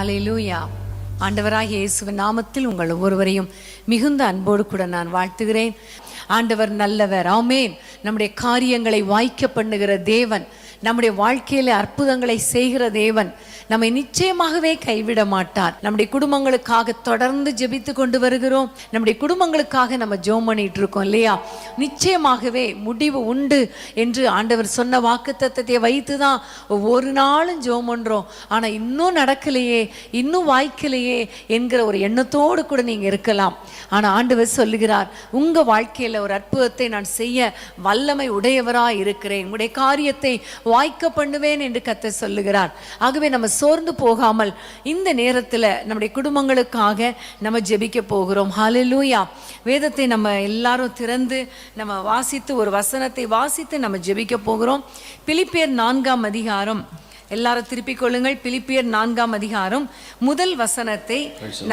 ஹல்லேலூயா. ஆண்டவராகிய இயேசுவின் நாமத்தில் உங்கள் ஒவ்வொருவரையும் மிகுந்த அன்போடு கூட நான் வாழ்த்துகிறேன். ஆண்டவர் நல்லவர். ஆமென். நம்முடைய காரியங்களை வாய்க்க பண்ணுகிற தேவன், நம்முடைய வாழ்க்கையில அற்புதங்களை செய்கிற தேவன் நம்மை நிச்சயமாகவே கைவிட மாட்டார். நம்முடைய குடும்பங்களுக்காக தொடர்ந்து ஜெபித்து கொண்டு வருகிறோம். நம்முடைய குடும்பங்களுக்காக நம்ம ஜெபம் பண்ணிட்டு இருக்கோம் இல்லையா? நிச்சயமாகவே முடிவு உண்டு என்று ஆண்டவர் சொன்ன வாக்குத்தத்தத்தை வைத்து தான் ஒவ்வொரு நாளும் ஜெபம் பண்றோம். ஆனால் இன்னும் நடக்கலையே, இன்னும் வாய்க்கலையே என்கிற ஒரு எண்ணத்தோடு கூட நீங்க இருக்கலாம். ஆனால் ஆண்டவர் சொல்லுகிறார், உங்க வாழ்க்கையில ஒரு அற்புதத்தை நான் செய்ய வல்லமை உடையவராய் இருக்கிறேன், உங்களுடைய காரியத்தை வாய்க்க பண்ணுவேன் என்று கர்த்தர் சொல்லுகிறார். ஆகவே நம்ம சோர்ந்து போகாமல் இந்த நேரத்தில் நம்முடைய குடும்பங்களுக்காக நம்ம ஜெபிக்க போகிறோம். ஹல்லேலூயா. வேதத்தை நம்ம எல்லாரும் திறந்து நம்ம வாசித்து ஒரு வசனத்தை வாசித்து நம்ம ஜெபிக்க போகிறோம். பிலிப்பியர் 4ஆம் அதிகாரம், எல்லாரும் திருப்பிக் கொள்ளுங்கள். பிலிப்பியர் 4ஆம் அதிகாரம் முதல் வசனத்தை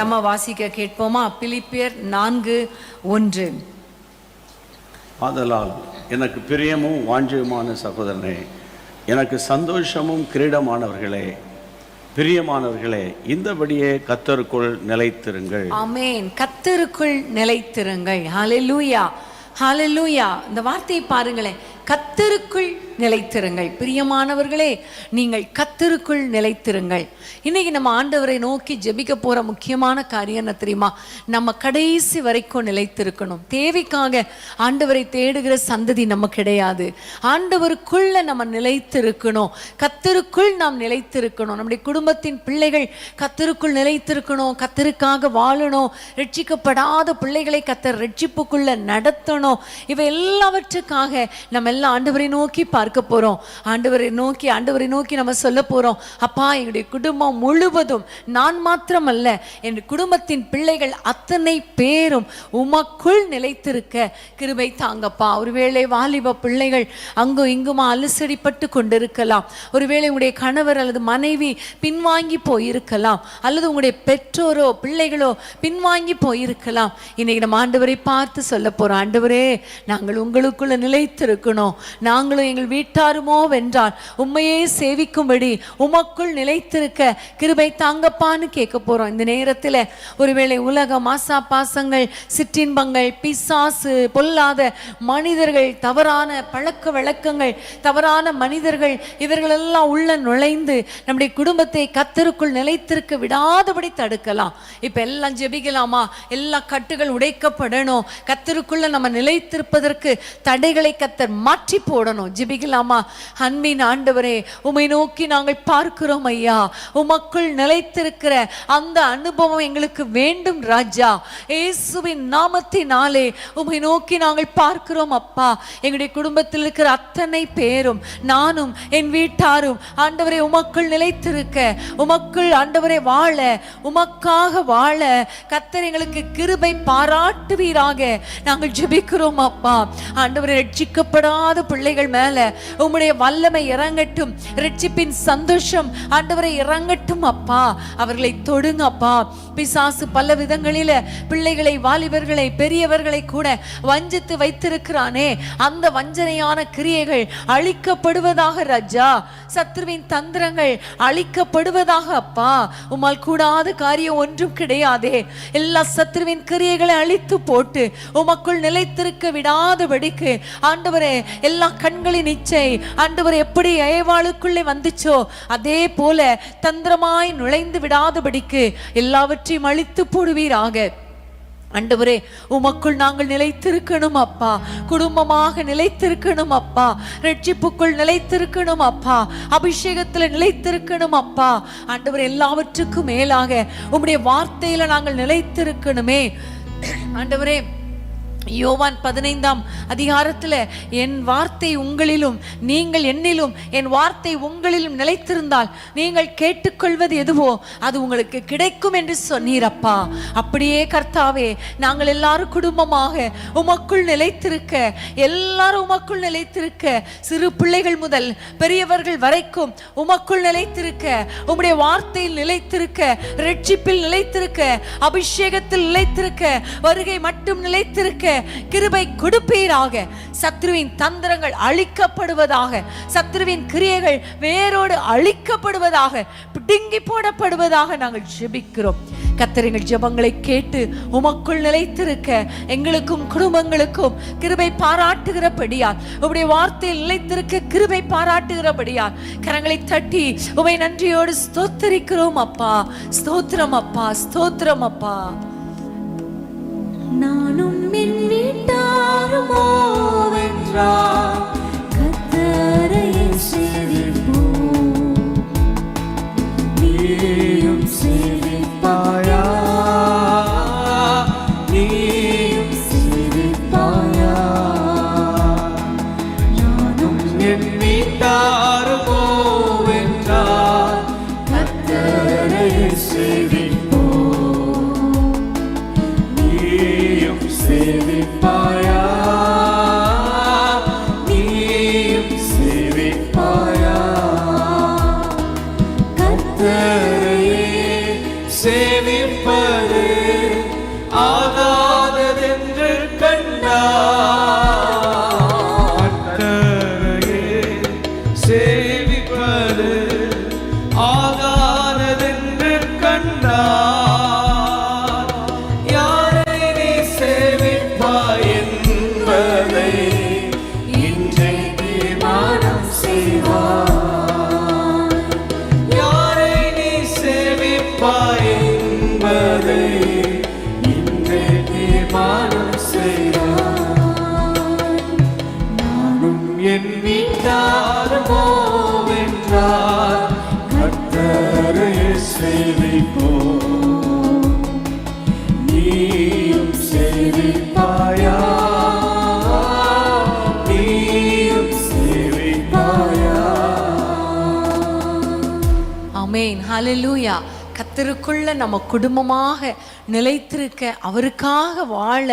நம்ம வாசிக்க கேட்போமா? பிலிப்பியர் 4:1. ஆதலால் எனக்கு பிரியமும் வாஞ்சியுமான சகோதரனே, எனக்கு சந்தோஷமும் கிரீடமானவர்களே, பிரியமானவர்களே, இந்தபடியே கர்த்தருக்குள் நிலைத்திருங்கள். ஆமென். கர்த்தருக்குள் நிலைத்திருங்கள். ஹல்லேலூயா, ஹல்லேலூயா. இந்த வார்த்தையை பாருங்களேன், கர்த்தருக்குள் நிலைத்திருங்கள். பிரியமானவர்களே, நீங்கள் கர்த்தருக்குள் நிலைத்திருங்கள். இன்னைக்கு நம்ம ஆண்டவரை நோக்கி ஜெபிக்க போற முக்கியமான காரியம் என்ன தெரியுமா? நம்ம கடைசி வரைக்கும் நிலைத்திருக்கணும். தேவைக்காக ஆண்டவரை தேடுகிற சந்ததி நம்ம கிடையாது. ஆண்டவருக்குள்ள நம்ம நிலைத்திருக்கணும். கர்த்தருக்குள் நாம் நிலைத்திருக்கணும். நம்முடைய குடும்பத்தின் பிள்ளைகள் கர்த்தருக்குள் நிலைத்திருக்கணும். கர்த்தருக்காக வாழணும். ரட்சிக்கப்படாத பிள்ளைகளை கர்த்தர் ரட்சிப்புக்குள்ள நடத்தணும். இவை எல்லாவற்றுக்காக நம்ம எல்லாம் ஆண்டவரை நோக்கி பார்க்க போறோம். ஆண்டவரை நோக்கி நம்ம சொல்ல போறோம், அப்பா, எங்களுடைய குடும்பம் முழுவதும், நான் மாத்திரமல்ல, என் குடும்பத்தின் பிள்ளைகள் அத்தனை பேரும் உமக்குள் நிலைத்திருக்க கிருபை தாங்கப்பா. ஒருவேளை வாலிப பிள்ளைகள் அங்கும் இங்குமா அலசடிப்பட்டு கொண்டிருக்கலாம். ஒருவேளை உங்களுடைய கணவர் அல்லது மனைவி பின்வாங்கி போயிருக்கலாம், அல்லது உங்களுடைய பெற்றோரோ பிள்ளைகளோ பின்வாங்கி போயிருக்கலாம். இன்னைக்கு நம்ம ஆண்டவரை பார்த்து சொல்ல போறோம், ஆண்டவரே, நாங்கள் உங்களுக்குள்ள நிலைத்திருக்கணும். நாங்களும் எங்கள் வீட்டாருமோ வென்றால் உம்மையே சேவிக்கும்படி உமக்குள் நிலைத்திருக்க கிருபை தாங்கப்பான்னு கேட்க போறோம். இந்த நேரத்தில் ஒருவேளை உலகம், ஆசா பாசங்கள், சிற்றின்பங்கள், பிசாசு, பொல்லாத மனிதர்கள், தவறான பழக்க வழக்கங்கள், தவறான மனிதர்கள், இவர்களெல்லாம் உள்ள நுழைந்து நம்முடைய குடும்பத்தை கர்த்தருக்குள் நிலைத்திருக்க விடாதபடி தடுக்கலாம். இப்ப எல்லாம் ஜெபிக்கலாமா? எல்லா கட்டுகள் உடைக்கப்படணும். கர்த்தருக்குள்ள நம்ம நிலைத்திருப்பதற்கு தடைகளை கர்த்தர் மாற்றி போடணும். ஜெபிக்கலாமா? அன்பின் ஆண்டவரே, உம்மை நோக்கி நாங்கள் பார்க்கிறோம் ஐயா. உமக்குள் நிலைத்திருக்கிற அந்த அனுபவம் எங்களுக்கு வேண்டும் ராஜா. இயேசுவின் நாமத்தினாலே உம்மை நோக்கி நாங்கள் பார்க்கிறோம் அப்பா. எங்களுடைய குடும்பத்தில் இருக்கிற அத்தனை பேரும், நானும் என் வீட்டாரும் ஆண்டவரே உமக்குள் நிலைத்திருக்க, உமக்குள் ஆண்டவரே வாழ, உமக்காக வாழ கர்த்தர் எங்களுக்கு கிருபை பாராட்டுவீராக நாங்கள் ஜெபிக்கிறோம் அப்பா. ஆண்டவரே, ரட்சிக்கப்படாத பிள்ளைகள் மேல உம்முடைய வல்லமை இறங்கட்டும். ரட்சிப்பின் சந்தோஷம் ஆண்டவரை இறங்கட்டும் அப்பா. அவர்களை தொடுங்க அப்பா. பிசாசு பல விதங்களில பிள்ளைகளை, வாலிபர்களை, பெரியவர்களை கூட வஞ்சித்து வைத்திருக்கிறானே, அந்த வஞ்சனையான கிரியைகள் அழிக்கப்படுவதாக ராஜா. சத்ருவின் தந்திரங்கள் அழிக்கப்படுவதாக அப்பா. உம்மால் கூடாத காரியம் ஒன்றும் கிடையாதே. எல்லா சத்ருவின் கிரியைகளை அழித்து போட்டு உமக்குள் நிலைத்திருக்க விடாதபடிக்கு ஆண்டவரே, எல்லா கண்களின் இச்சை ஆண்டவரே எப்படி ஏவாளுக்குள்ளே வந்துச்சோ அதே போல தந்திரமாய் நுழைந்து விடாதபடிக்கு எல்லாவற்றையும் அழித்து போடுவீராக. ஆண்டவரே, உமக்குள் நாங்கள் நிலைத்திருக்கணும் அப்பா. குடும்பமாக நிலைத்திருக்கணும் அப்பா. ரட்சிப்புக்குள் நிலைத்திருக்கணும் அப்பா. அபிஷேகத்தில் நிலைத்திருக்கணும் அப்பா. ஆண்டவரே, எல்லாவற்றுக்கும் மேலாக உம்முடைய வார்த்தையில நாங்கள் நிலைத்திருக்கணுமே ஆண்டவரே. யோவான் 15ஆம் அதிகாரத்தில், என் வார்த்தை உங்களிலும் நீங்கள் என்னிலும் என் வார்த்தை உங்களிலும் நிலைத்திருந்தால் நீங்கள் கேட்டுக்கொள்வது எதுவோ அது உங்களுக்கு கிடைக்கும் என்று சொன்னீரப்பா. அப்படியே கர்த்தாவே, நாங்கள் எல்லாரும் குடும்பமாக உமக்குள் நிலைத்திருக்க, எல்லாரும் உமக்குள் நிலைத்திருக்க, சிறு பிள்ளைகள் முதல் பெரியவர்கள் வரைக்கும் உமக்குள் நிலைத்திருக்க, உம்முடைய வார்த்தையில் நிலைத்திருக்க, ரட்சிப்பில் நிலைத்திருக்க, அபிஷேகத்தில் நிலைத்திருக்க, வருகை மட்டும் நிலைத்திருக்க கிருபை கொடுப்பீராக. சத்ருவின் தந்திரங்கள் அழிக்கப்படுவதாக, சத்ருவின் கிரியைகள் வேரோடு அழிக்கப்படுவதாக, பிடுங்கி போடப்படுவதாக நாங்கள் ஜெபிக்கிறோம். கர்த்தர் எங்கள் ஜெபங்களை கேட்டு உமக்குள் நிலைத்திருக்க எங்களுக்கும் குடும்பங்களுக்கும் கிருபை பாராட்டுகிறபடியால், உம்முடைய வார்த்தையில் நிலைத்திருக்க கிருபை பாராட்டுகிறபடியால் கரங்களை தட்டி உம்மை நன்றியோடு ஸ்தோத்திரிக்கிறோம் அப்பா. ஸ்தோத்திரம் அப்பா, ஸ்தோத்திரம் அப்பா. நானும் என் வீட்டாருமோ வென்றார் கர்த்தரை சேவிப்போம். நீயும் சேவிப்பாயா, நீயும் சேவிப்பாயா. நானும் என் வீட்டாருமோ வென்றார் கர்த்தரை சேவிப்போம். நீயும் சேவிப்பாயா, நீயும் சேவிப்பாயா. கர்த்தரையே சேவிப்பது ஆகாததென்று கண்டார். கர்த்தரையே சேவிப்பது ஆகாததென்று கண்டார். யாரை நீ சேவிப்பாய் என்பதை இன்றே தீர்மானம் செய்வாய். யாரை நீ சேவிப்பாய் என்பதை இன்றே தீர்மானம் செய்வாய். நானும் என் வீட்டாருமோ வென்றார் கர்த்தரை சேவிப்போம். நீயும் சேவிப்பாயா, நீயும் சேவிப்பாயா. ஆமென், ஹல்லேலூயா. கர்த்தருக்குள்ள நம்ம குடும்பமாக நிலைத்திருக்க, அவருக்காக வாழ,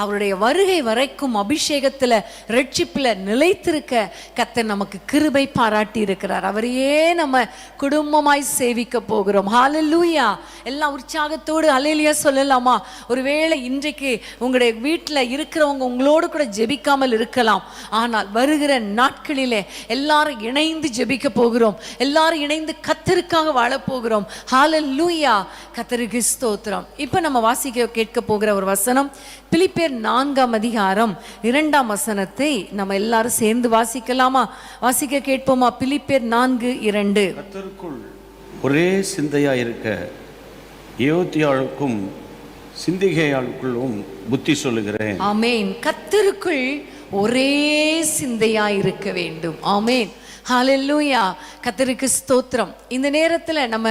அவருடைய வருகை வரைக்கும் அபிஷேகத்துல ரட்சிப்புல நிலைத்திருக்க கர்த்தர் நமக்கு கிருபை பாராட்டி இருக்கிறார். அவரையே நம்ம குடும்பமாய் சேவிக்க போகிறோம். ஹல்லேலூயா. எல்லாம் உற்சாகத்தோடு ஹல்லேலூயா சொல்லலாமா? ஒருவேளை இன்றைக்கு உங்களுடைய வீட்டில் இருக்கிறவங்க உங்களோடு கூட ஜெபிக்காமல் இருக்கலாம். ஆனால் வருகிற நாட்களிலே எல்லாரும் இணைந்து ஜெபிக்க போகிறோம். எல்லாரும் இணைந்து கர்த்தருக்காக வாழ போகிறோம். ஹல்லேலூயா. கர்த்தருக்கு ஸ்தோத்திரம். இப்போ நம்ம வாசிக்க கேட்க போகிற ஒரு வசனம் பிலிப்பியர் 4:2 நம்ம எல்லாரும் சேர்ந்து வாசிக்கலாமா? வாசிக்க கேட்போமா? பிலிப்பியர் 4:2. கர்த்தருக்குள் ஒரே சிந்தையா இருக்க யோத்தியாளுக்கும் சிந்திகேயாளுக்குள்ளும் புத்தி சொல்லுகிறேன். ஆமேன். கர்த்தருக்குள் ஒரே சிந்தையா இருக்க வேண்டும். ஆமேன், ஹல்லேலூயா. கர்த்தருக்கு ஸ்தோத்திரம். இந்த நேரத்தில் நம்ம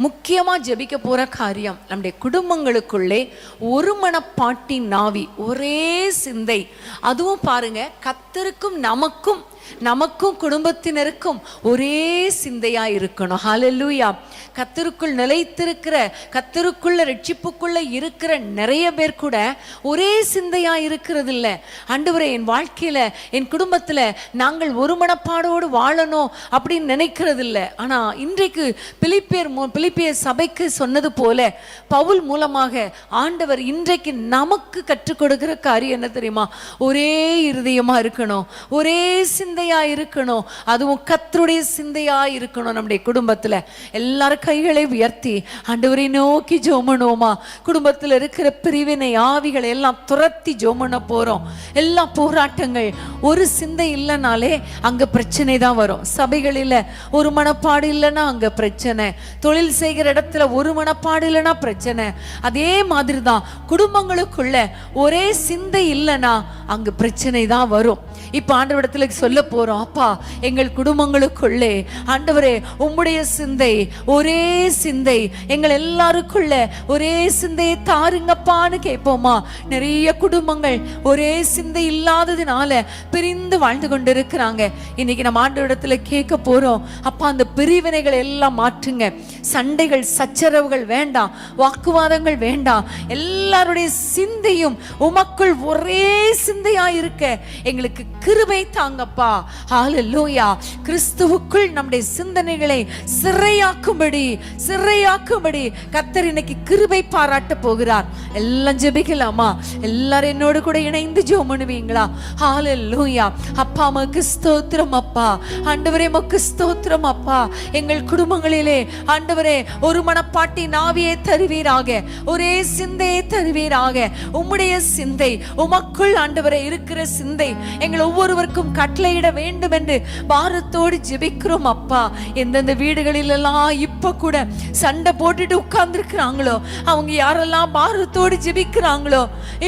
முக்கியமாக ஜெபிக்க போகிற காரியம், நம்முடைய குடும்பங்களுக்குள்ளே ஒரு மனப்பாட்டின் நாவி, ஒரே சிந்தை. அதுவும் பாருங்க, கர்த்தருக்கும் நமக்கும் குடும்பத்தினருக்கும் ஒரே சிந்தையா இருக்கணும். ஹல்லேலூயா. கர்த்தருக்குள் நிலைத்திருக்கிற, கர்த்தருக்குள்ள ரட்சிப்புக்குள்ள இருக்கிற நிறைய பேர் கூட ஒரே சிந்தையா இருக்கிறது இல்லை. ஆண்டவரே, என் வாழ்க்கையில என் குடும்பத்துல நாங்கள் ஒரு மனப்பாடோடு வாழணும் அப்படின்னு நினைக்கிறது இல்லை. ஆனா இன்றைக்கு பிலிப்பியர் சபைக்கு சொன்னது போல பவுல் மூலமாக ஆண்டவர் இன்றைக்கு நமக்கு கற்றுக் கொடுக்கிற காரியம் என்ன தெரியுமா? ஒரே இருதயமா இருக்கணும், ஒரே சிந்தையா இருக்கணும், அதுவும் கர்த்தருடைய சிந்தையா இருக்கணும். நம்முடைய குடும்பத்துல எல்லாரும் கைகளை உயர்த்தி ஆண்டவரை நோக்கி ஜெபமணுமா? குடும்பத்தில் இருக்கிற பிரிவினை ஆவிகளை எல்லாம் துரத்தி ஜெபமண போறோம். எல்லா போராட்டங்கள், ஒரு சிந்தை இல்லைனாலே அங்க பிரச்சனை தான் வரும். சபைகளில் ஒரு மனப்பாடு இல்லைன்னா அங்க பிரச்சனை, தொழில் செய்கிற இடத்துல ஒரு மனப்பாடு இல்லைன்னா பிரச்சனை. அதே மாதிரி தான் குடும்பங்களுக்குள்ள ஒரே சிந்தை இல்லைன்னா அங்க பிரச்சனை தான் வரும். இப்ப ஆண்டவரிடத்துல சொல்ல போறோம், அப்பா எங்கள் குடும்பங்களுக்குள்ளே ஆண்டவரே உம்முடைய சிந்தை, ஒரே சிந்தை எங்கள் எல்லாருக்குள்ள ஒரே சிந்தையை தாருங்கப்பான்னு கேட்போமா? நிறைய குடும்பங்கள் ஒரே சிந்தை இல்லாததுனால பிரிந்து வாழ்ந்து கொண்டு இருக்கிறாங்க. இன்னைக்கு நம்ம ஆண்டவரிடத்துல கேட்க போறோம், அப்பா அந்த பிரிவினைகளை எல்லாம் மாற்றுங்க. சண்டைகள் சச்சரவுகள் வேண்டாம், வாக்குவாதங்கள் வேண்டாம். எல்லாருடைய சிந்தையும் உமக்குள் ஒரே சிந்தையா இருக்க எங்களுக்கு கிருபை தாங்கப்பா. ஹalleluya. கிறிஸ்துவுக்குள் நம்முடைய சிந்தனைகளை சிறையாக்கும்படி கர்த்தர் இன்னைக்கு கிருபை பாராட்ட போகிறார். எல்லாம் ஜெபிக்கலாமா? எல்லாரும் என்னோடு கூட இணைந்து ஜெபம் பண்ணுவீங்களா? ஹalleluya. அப்பா உமக்கு ஸ்தோத்திரம் அப்பா. ஆண்டவரே உமக்கு ஸ்தோத்திரம் அப்பா. எங்கள் குடும்பங்களிலே ஆண்டவரே ஒரு மனப்பாட்டி நாவியை தருவீராக, ஒரே சிந்தையை தருவீராக. உம்முடைய சிந்தை, உமக்குள் ஆண்டவரே இருக்கிற சிந்தை எங்கள் ஒவ்வொருவருக்கும் கட்டளையிட வேண்டும் என்று பாரத்தோடு ஜெபிக்கிறோம் அப்பா. எந்தெந்த வீடுகளில் எல்லாம் இப்ப கூட சண்டை போட்டுட்டு உட்கார்ந்து இருக்கிறாங்களோ, அவங்க யாரெல்லாம் பாரத்தோடு ஜெபிக்கிறாங்களோ,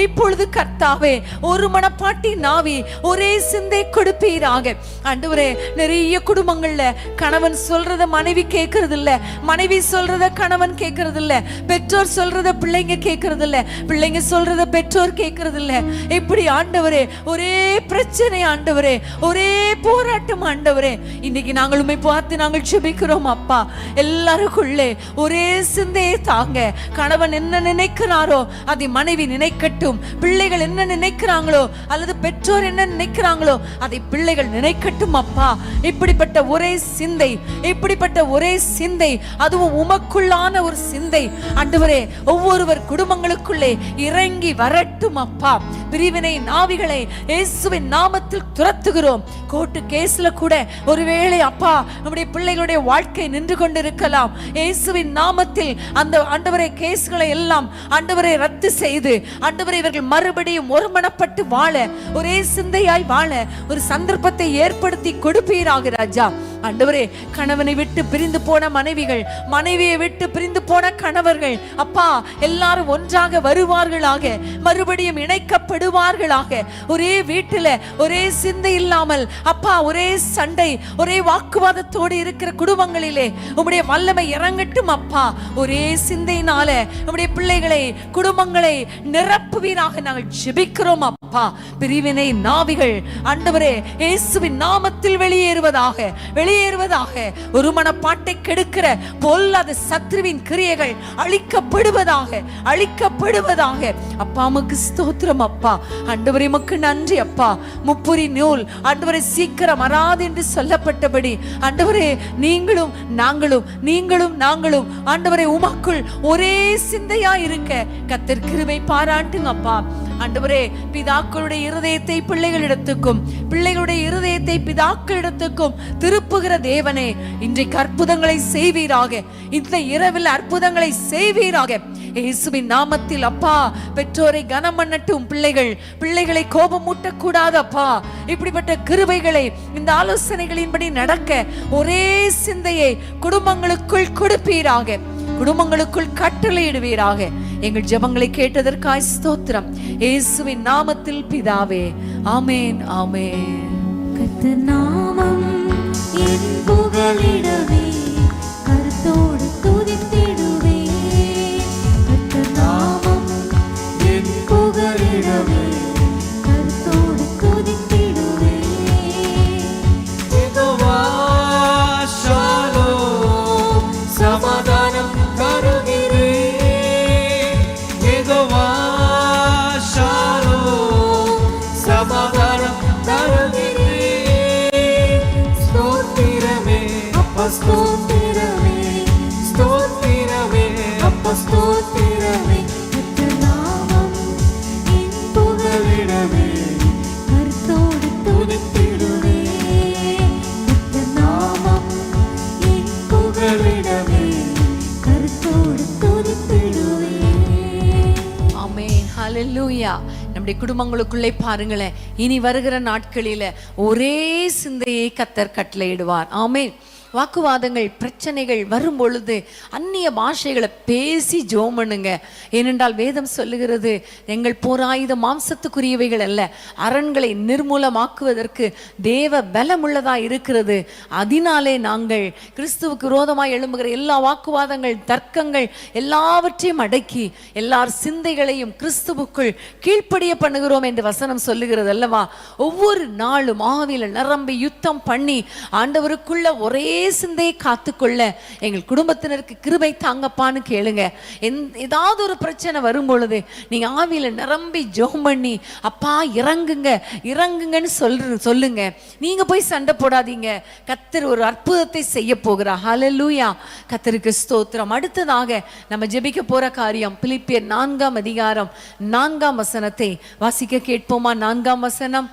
இப்பொழுது கர்த்தாவே ஒரு மனப்பாட்டி நாவி, ஒரே சிந்தை கொடுப்பீராக. ஆண்டவரே, நிறைய குடும்பங்கள்ல கணவன் சொல்றத மனைவி கேட்கறது இல்ல, மனைவி சொல்றத கணவன் கேட்கறது இல்ல, பெற்றோர் சொல்றத பிள்ளைங்க கேட்கறது இல்ல, பிள்ளைங்க சொல்றத பெற்றோர் கேட்கறது இல்ல. இப்படி ஆண்டவரே ஒரே பிரச்சனை ஆண்டவரே, ஒரே போராட்டம் ஆண்டவரே. இன்னைக்கு நாங்கள் உம்மை பார்த்து நாங்கள் ஜெபிக்கிறோம் அப்பா. எல்லாருக்குள்ளே ஒரே சிந்தையை தாங்க. கணவன் என்ன நினைக்கிறாரோ அதை மனைவி நினைக்கட்டும். பிள்ளைகள் என்ன நினைக்கிறாங்களோ அல்லது பெற்றோர் என்ன நினைக்கிறாங்களோ அதை பிள்ளைகள் நினைக்கட்டும் அப்பா. இப்படிப்பட்ட ஒரே சிந்தை, இப்படிப்பட்ட ஒரே சிந்தை, அதுவும் உமக்குள்ளான ஒரு சிந்தை ஆண்டவரே ஒவ்வொருவர் குடும்பங்களுக்குள்ளே இறங்கி வரட்டும் அப்பா. பிரிவினை நாவிகளை இயேசுவின் நாமத்தில் துரத்துகிறோம். கோர்ட்டு கேஸ்ல கூட ஒருவேளை அப்பா நம்முடைய பிள்ளைகளுடைய வாழ்க்கை நின்று கொண்டிருக்கலாம். இயேசுவின் நாமத்தில் அந்த ஆண்டவரே கேஸ்களை எல்லாம் ஆண்டவரை ரத்து செய்து ஆண்டவரை இவர்கள் மறுபடியும் ஒருமனப்பட்டு வாழ, ஒரே சிந்தையாய் வாழ ஒரு சந்தர்ப்பத்தை ஏற்படுத்தி கொடுப்பீராக ராஜா. ஆண்டவரே, கணவனை விட்டு பிரிந்து போன மனைவிகள், மனைவியை விட்டு பிரிந்து போன கணவர்கள் அப்பா எல்லாரும் ஒன்றாக வருவார்களாக, மறுபடியும் இணைக்கப்படுவார்களாக. ஒரே வீட்டில ஒரே சிந்தை இல்லாமல் அப்பா ஒரே சண்டை, ஒரே வாக்குவாதத்தோடு இருக்கிற குடும்பங்களிலே உம்முடைய வல்லமை இறங்கட்டும் அப்பா. ஒரே சிந்தையினால நம்முடைய பிள்ளைகளை, குடும்பங்களை நிரப்புவீராக நாங்கள் ஜெபிக்கிறோம் அப்பா. பிரிவினை நாவிகள் ஆண்டவரே இயேசுவின் நாமத்தில் வெளியேறுவதாக, ஒரு மனப்பாட்டை கெடுக்கிற பொல்லாத சத்ருவின் கிரியைகள் அழிக்கப்படுவதாக. அப்பா உமக்கு ஸ்தோத்திரம் அப்பா. ஆண்டவரே உமக்கு நன்றி அப்பா. முப்புரி நூல் ஆண்டவரே சீக்கிரம் வராது என்று சொல்லப்பட்டபடி ஆண்டவரே நீங்களும் நாங்களும் ஆண்டவரே உமக்குள் ஒரே சிந்தையா இருக்க கர்த்தர் கிருபை பாராட்டுங்க அப்பா. ஆண்டவரே, பிதாக்களுடைய இருதயத்தை பிள்ளைகளிடத்துக்கும், பிள்ளைகளுடைய இருதயத்தை பிதாக்களிடத்துக்கும் திருப்புகிற தேவனே, இன்றைக்கு அற்புதங்களை செய்வீராக. இந்த இரவில் அற்புதங்களை செய்வீராக இயேசுவின் நாமத்தில் அப்பா. பெற்றோரை கனம் பண்ணட்டும் பிள்ளைகளை கோபம் மூட்டக்கூடாது அப்பா. இப்படிப்பட்ட கிருபைகளை இந்த ஆலோசனைகளின்படி நடக்க ஒரே சிந்தையை குடும்பங்களுக்குள் கொடுப்பீராக, குடும்பங்களுக்குள் கட்டளையிடுவீராக. எங்கள் ஜெபங்களை கேட்டதற்காய் ஸ்தோத்திரம். இயேசுவின் நாமத்தில் பிதாவே, ஆமென், ஆமென். கர்த்தர் நாமம் என் புகழிடவே, கருத்தோடு துதித்திடுவே. கர்த்தர் நாமம் என் புகழிடவே, கருத்தோடு துதித்திடுவே. யெகோவா ஷாலோம், சமாதானம் தருகிறே. யெகோவா ஷாலோம், சமாதானம் தருகிறே. ஸ்தோத்திரமே அப்பா, ஸ்தோத்திரமே, ஸ்தோத்திரமே அப்பா, ஸ்தோத்திரமே. கர்த்தர் நாமம் என் புகழிடவே, கருத்தோடு துதித்திடுவே. கர்த்தர் நாமம் என் புகழிடவே, கருத்தோடு துதித்திடுவே. ஆமென், ஹல்லேலூயா. நம்முடைய குடும்பங்களுக்குள்ளே பாருங்களேன், இனி வருகிற நாட்களில ஒரே சிந்தையை கர்த்தர் கட்டளையிடுவார். ஆமென். வாக்குவாதங்கள், பிரச்சனைகள் வரும் பொழுது அந்நிய பாஷைகளை பேசி ஜெபம் பண்ணுங்க. ஏனென்றால் வேதம் சொல்லுகிறது, எங்கள் போராயுத மாம்சத்துக்குரியவைகள் அல்ல, அரண்களை நிர்மூலமாக்குவதற்கு தேவ பலமுள்ளதா இருக்கிறது. அதனாலே நாங்கள் கிறிஸ்துவுக்கு விரோதமாய் எழும்புகிற எல்லா வாக்குவாதங்கள், தர்க்கங்கள் எல்லாவற்றையும் அடக்கி எல்லார் சிந்தைகளையும் கிறிஸ்துவுக்குள் கீழ்ப்படிய பண்ணுகிறோம் என்று வசனம் சொல்லுகிறது அல்லவா. ஒவ்வொரு நாளும் ஆவியில நிரம்பி யுத்தம் பண்ணி ஆண்டவருக்குள்ள ஒரே சிந்தையை காத்துக்கொள்ள எங்கள் குடும்பத்தினருக்கு கிருபை தாங்கப்பான்னு கேளுங்க. ஏதாவது ஒரு பிரச்சனை வரும் பொழுது நீங்க ஆவியில நிரம்பி ஜெபம் பண்ணி அப்பா இறங்குங்க இறங்குங்கன்னு சொல்லுங்க. நீங்க போய் சண்டை போடாதீங்க. கர்த்தர் ஒரு அற்புதத்தை செய்ய போகிறார். ஹல்லேலூயா, கர்த்தருக்கு ஸ்தோத்திரம். அடுத்ததாக நம்ம ஜெபிக்க போற காரியம் பிலிப்பியர் 4ஆம் அதிகாரம் 4ஆம் வசனத்தை வாசிக்க கேட்போமா? 4ஆம் வசனம்.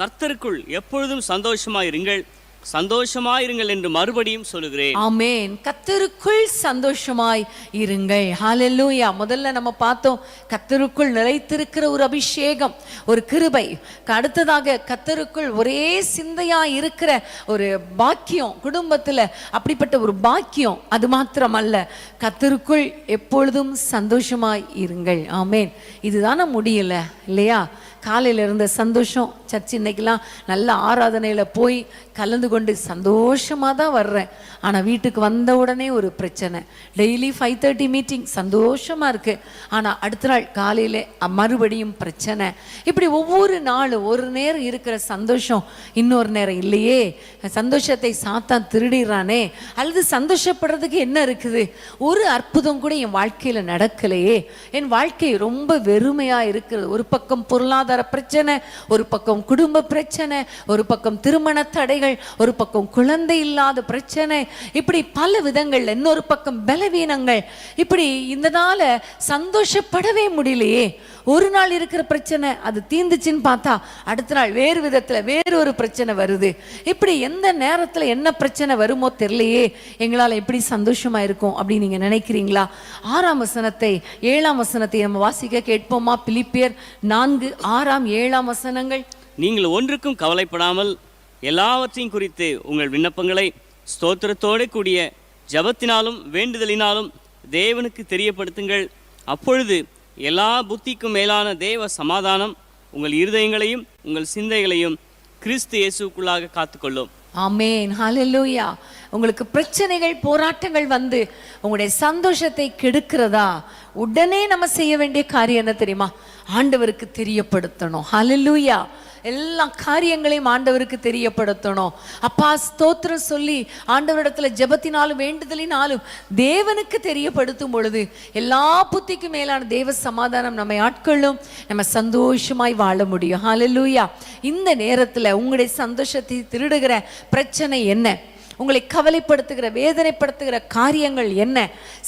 கர்த்தருக்குள் எப்பொழுதும் சந்தோஷமாயிருங்கள் சந்தோஷமாயிருங்கள் என்று மறுபடியும் சொல்லுகிறேன். ஆமென். கர்த்தருக்குள் சந்தோஷமாய் இருங்கள். ஹல்லேலூயா. முதல்ல நம்ம பார்த்தோம் கர்த்தருக்குள் நிலைத்திருக்கிற ஒரு அபிஷேகம், ஒரு கிருபை. அடுத்ததாக கர்த்தருக்குள் ஒரே சிந்தையா இருக்கிற ஒரு பாக்கியம், குடும்பத்துல அப்படிப்பட்ட ஒரு பாக்கியம். அது மாத்திரமல்ல, கர்த்தருக்குள் எப்பொழுதும் சந்தோஷமாய் இருங்கள். ஆமென். இதுதானே முடியல இல்லையா? காலையில் இருந்த சந்தோஷம், சர்ச் இன்னைக்கெல்லாம் நல்ல ஆராதனையில் போய் கலந்து கொண்டு சந்தோஷமாக தான் வர்றேன். ஆனால் வீட்டுக்கு வந்த உடனே ஒரு பிரச்சனை. டெய்லி 5:30 மீட்டிங் சந்தோஷமாக இருக்குது, ஆனால் அடுத்த நாள் காலையில் மறுபடியும் பிரச்சனை. இப்படி ஒவ்வொரு நாளும் ஒரு நேரம் இருக்கிற சந்தோஷம் இன்னொரு நேரம் இல்லையே. சந்தோஷத்தை சாத்தான் திருடிறானே. அல்லது சந்தோஷப்படுறதுக்கு என்ன இருக்குது? ஒரு அற்புதம் கூட என் வாழ்க்கையில் நடக்கலையே. என் வாழ்க்கை ரொம்ப வெறுமையாக இருக்கிறது. ஒரு பக்கம் பொருளாதார பிரச்சனை, ஒரு பக்கம் குடும்ப பிரச்சனை, ஒரு பக்கம் திருமண தடைகள், ஒரு பக்கம் குழந்தை இல்லாத பிரச்சனை, இப்படி பல விதங்கள், இன்னொரு பக்கம் பலவீனங்கள். இப்படி இந்த நாள சந்தோஷப்படவே முடியலையே. ஒரு நாள் இருக்கிற பிரச்சனை அது தீந்துச்சுன்னு பார்த்தா அடுத்த நாள் வேறு விதத்துல வேறு ஒரு பிரச்சனை வருது. இப்படி எந்த நேரத்துல என்ன பிரச்சனை வருமோ தெரியலையே. எங்களால் எப்படி சந்தோஷமா இருக்கும் அப்படின்னு நீங்க நினைக்கிறீங்களா? 6ஆம் வசனத்தை 7ஆம் வசனத்தை நம்ம வாசிக்க கேட்போமா? பிலிப்பியர் 4, 6, 7 வசனங்கள். நீங்கள் ஒன்றுக்கும் கவலைப்படாமல் எல்லாவற்றையும் குறித்து உங்கள் விண்ணப்பங்களை ஸ்தோத்திரத்தோடு கூடிய ஜபத்தினாலும் வேண்டுதலினாலும் தேவனுக்கு தெரியப்படுத்துங்கள். அப்பொழுது எல்லா புத்திக்கும் மேலான தேவ சமாதானம் உங்கள் இருதயங்களையும் உங்கள் சிந்தைகளையும் கிறிஸ்து இயேசுக்குள்ளாக காத்துக்கொள்ளும். ஆமென். ஹல்லேலூயா. உங்களுக்கு பிரச்சனைகள் போராட்டங்கள் வந்து உங்களுடைய சந்தோஷத்தை கெடுக்கிறதா? உடனே நம்ம செய்ய வேண்டிய காரியம் என்ன தெரியுமா? ஆண்டவருக்கு தெரியப்படுத்தணும். ஹல்லேலூயா. எல்லா காரியங்களையும் ஆண்டவருக்கு தெரியப்படுத்தணும். அப்பா ஸ்தோத்திரம் சொல்லி ஆண்டவரிடத்துல ஜெபத்தினாலும் வேண்டுதலினாலும் தேவனுக்கு தெரியப்படுத்தும் பொழுது எல்லா புத்திக்கும் மேலான தேவ சமாதானம் நம்மை ஆட்கொள்ளும். நம்ம சந்தோஷமாய் வாழ முடியும். ஹல்லேலூயா. இந்த நேரத்துல உங்களுடைய சந்தோஷத்தை திருடுகிற பிரச்சனை என்ன? உங்களை கவலைப்படுத்துகிற வேதனைப்படுத்துகிற காரியங்கள் என்ன?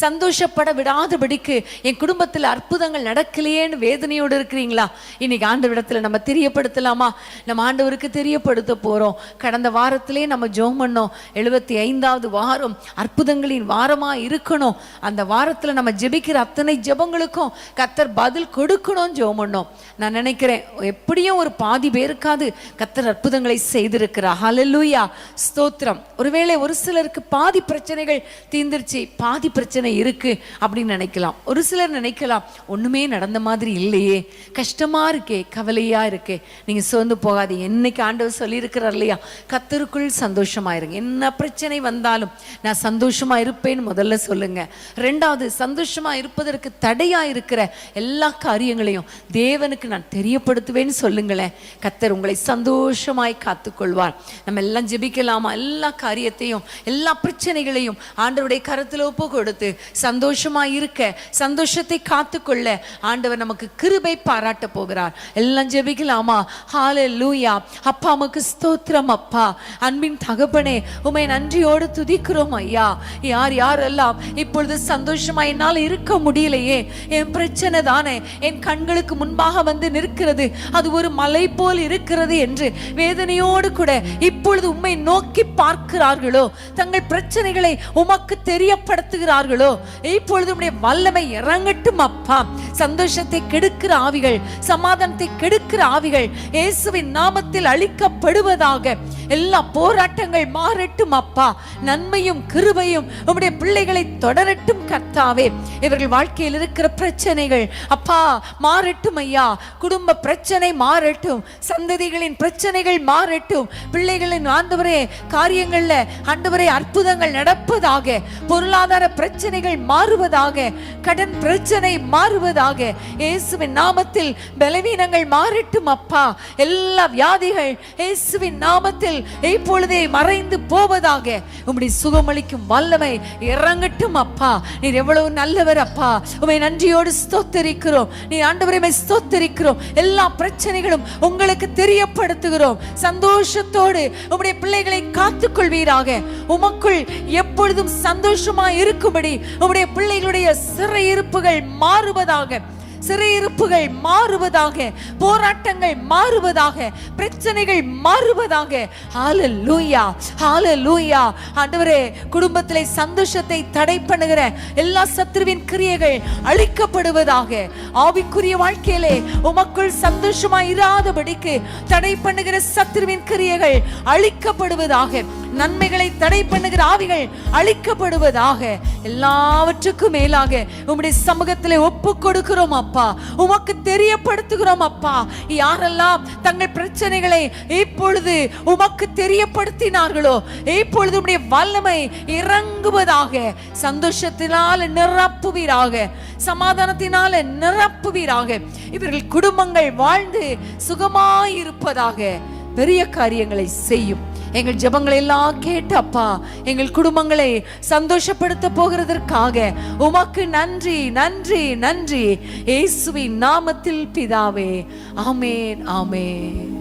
சந்தோஷப்பட விடாதபடிக்கு என் குடும்பத்தில் அற்புதங்கள் நடக்கலையேன்னு வேதனையோடு இருக்கிறீங்களா? இன்னைக்கு ஆண்டவரிடத்துல நம்ம தெரியப்படுத்தலாமா? நம்ம ஆண்டவருக்கு தெரியப்படுத்த போறோம். கடந்த வாரத்திலே நம்ம ஜெபம் பண்ணோம். 75வது வாரம் அற்புதங்களின் வாரமா இருக்கணும். அந்த வாரத்துல நம்ம ஜெபிக்கிற அத்தனை ஜெபங்களுக்கும் கர்த்தர் பதில் கொடுக்கணும் ஜெபம் பண்ணோம். நான் நினைக்கிறேன் எப்படியும் ஒரு பாதி பேருக்காது கர்த்தர் அற்புதங்களை செய்திருக்கிறார். ஹல்லேலூயா, ஸ்தோத்திரம். ஒருவேளை ஒரு சிலருக்கு பாதி பிரச்சனைகள் தீர்ந்துருச்சு, பாதி பிரச்சனை இருக்கு அப்படின்னு நினைக்கலாம். ஒரு சிலர் நினைக்கலாம் ஒண்ணுமே நடந்த மாதிரி இல்லையே, கஷ்டமா இருக்கே, கவலையா இருக்கே. நீங்க சோர்ந்து போகாதீங்க. என்னைக்கு ஆண்டவர் சொல்லி இருக்கிறார் இல்லையா, கர்த்தருக்குள் சந்தோஷமா இருங்க. என்ன பிரச்சனை வந்தாலும் நான் சந்தோஷமா இருப்பேன்னு முதல்ல சொல்லுங்க. 2வது, சந்தோஷமா இருப்பதற்கு தடையா இருக்கிற எல்லா காரியங்களையும் தேவனுக்கு நான் தெரியப்படுத்துவேன்னு சொல்லுங்களேன். கர்த்தர் உங்களை சந்தோஷமாய் காத்துக்கொள்வார். நம்ம எல்லாம் ஜெபிக்கலாமா? எல்லா காரியத்தையும் எல்லா பிரச்சனைகளையும் ஆண்டவருடைய கரத்தில் ஒப்பு கொடுத்து சந்தோஷமா இருக்க, சந்தோஷத்தை காத்துக்கொள்ள ஆண்டவர் நமக்கு கிருபை பாராட்ட போகிறார். எல்லாம் ஜெபிக்கலாமா? ஹல்லேலூயா. அப்பா உமக்கு ஸ்தோத்திரம். அப்பா அன்பின் தகப்பனே, உம்மை நன்றியோடு துதிக்கிறோம் ஐயா. யார் யாரெல்லாம் இப்பொழுது சந்தோஷமா என்னால் இருக்க முடியலையே, என் பிரச்சனை தானே என் கண்களுக்கு முன்பாக வந்து நிற்கிறது, அது ஒரு மலை போல் இருக்கிறது என்று வேதனையோடு கூட இப்பொழுது உம்மை நோக்கி பார்க்கிறார்களோ, தங்கள் பிரச்சனைகளை உமக்கு தெரியப்படுத்துகிறார்களோ, இப்பொழுது உம்முடைய வல்லமை இறங்கட்டும் அப்பா. சந்தோஷத்தை கெடுக்கிற ஆவிகள், சமாதானத்தை கெடுக்கிற ஆவிகள் இயேசுவின் நாமத்தில் அழிக்கப்படுவதாக. எல்லா போராட்டங்கள் மாறட்டும் அப்பா. நன்மையும் கிருபையும் உம்முடைய பிள்ளைகளை தொடரட்டும் கர்த்தாவே. இவர்கள் வாழ்க்கையில் இருக்கிற பிரச்சனைகள் அப்பா மாறட்டும் ஐயா. குடும்ப பிரச்சனை மாறட்டும், சந்ததிகளின் பிரச்சனைகள் மாறட்டும், பிள்ளைகளின் ஆண்டவரே காரியங்கள்ல ஆண்டவரே அற்புதங்கள் நடப்பதாக, பொருளாதார பிரச்சனைகள் மாறுவதாக, கடன் பிரச்சனை மாறுவதாக, இயேசுவின் நாமத்தில் பலவீனங்கள் மாறட்டும் அப்பா. எல்லா வியாதிகள் இயேசுவின் நாமத்தில் இப்பொழுதே மறைந்து போவதாக. உம்முடைய சுகமளிக்கும் வல்லமை இறங்கட்டும் அப்பா. நீர் எவ்வளவு நல்லவர் அப்பா. உம்மை நன்றியோடு ஸ்தோத்திரிக்கிறோம். நீ ஆண்டவரை ஸ்தோத்திரிக்கிறோம். எல்லா பிரச்சனைகளும் உங்களுக்கு தெரியப்படுத்துகிறோம். சந்தோஷத்தோடு உம்முடைய பிள்ளைகளை காத்துக் கொள்வீராக. உமக்குள் எப்பொழுதும் சந்தோஷமாய் இருக்கும்படி உம்முடைய பிள்ளைகளுடைய சிறையிருப்புகள் மாறுவதாக, சிறையிருப்புகள் மாறுவதாக, போராட்டங்கள் மாறுவதாக, பிரச்சனைகள் மாறுவதாக. ஹல்லேலூயா, ஹல்லேலூயா. ஆண்டவரே, குடும்பத்திலே சந்தோஷத்தை தடை பண்ணுகிற எல்லா சத்துருவின் கிரியைகள் அழிக்கப்படுவதாக. ஆவிக்குரிய வாழ்க்கையிலே உமக்குள் சந்தோஷமாய் இராதபடிக்கு தடை பண்ணுகிற சத்துருவின் கிரியைகள் அழிக்கப்படுவதாக. நன்மைகளை தடை பண்ணுகிற ஆவிகள் அழிக்கப்படுவதாக. எல்லாவற்றுக்கும் மேலாக உம்முடைய சமூகத்திலே ஒப்பு கொடுக்கிறோம் அப்பா. உமக்கு தெரியப்படுத்துகிறோம் அப்பா. யாரெல்லாம் தங்கள் பிரச்சனைகளை இப்பொழுது உமக்கு தெரியப்படுத்தினார்களோ, இப்பொழுது உம்முடைய வல்லமை இறங்குவதாக. சந்தோஷத்தினால் நிரப்புவீராக, சமாதானத்தினால் நிரப்புவீராக. இவர்கள் குடும்பங்கள் வாழ்ந்து சுகமாயிருப்பதாக. பெரிய காரியங்களை செய்யும். எங்கள் ஜெபங்களை எல்லாம் கேட்டு அப்பா, எங்கள் குடும்பங்களை சந்தோஷப்படுத்த போகிறதற்காக உமக்கு நன்றி, நன்றி, நன்றி. இயேசுவின் நாமத்தில் பிதாவே, ஆமென், ஆமென்.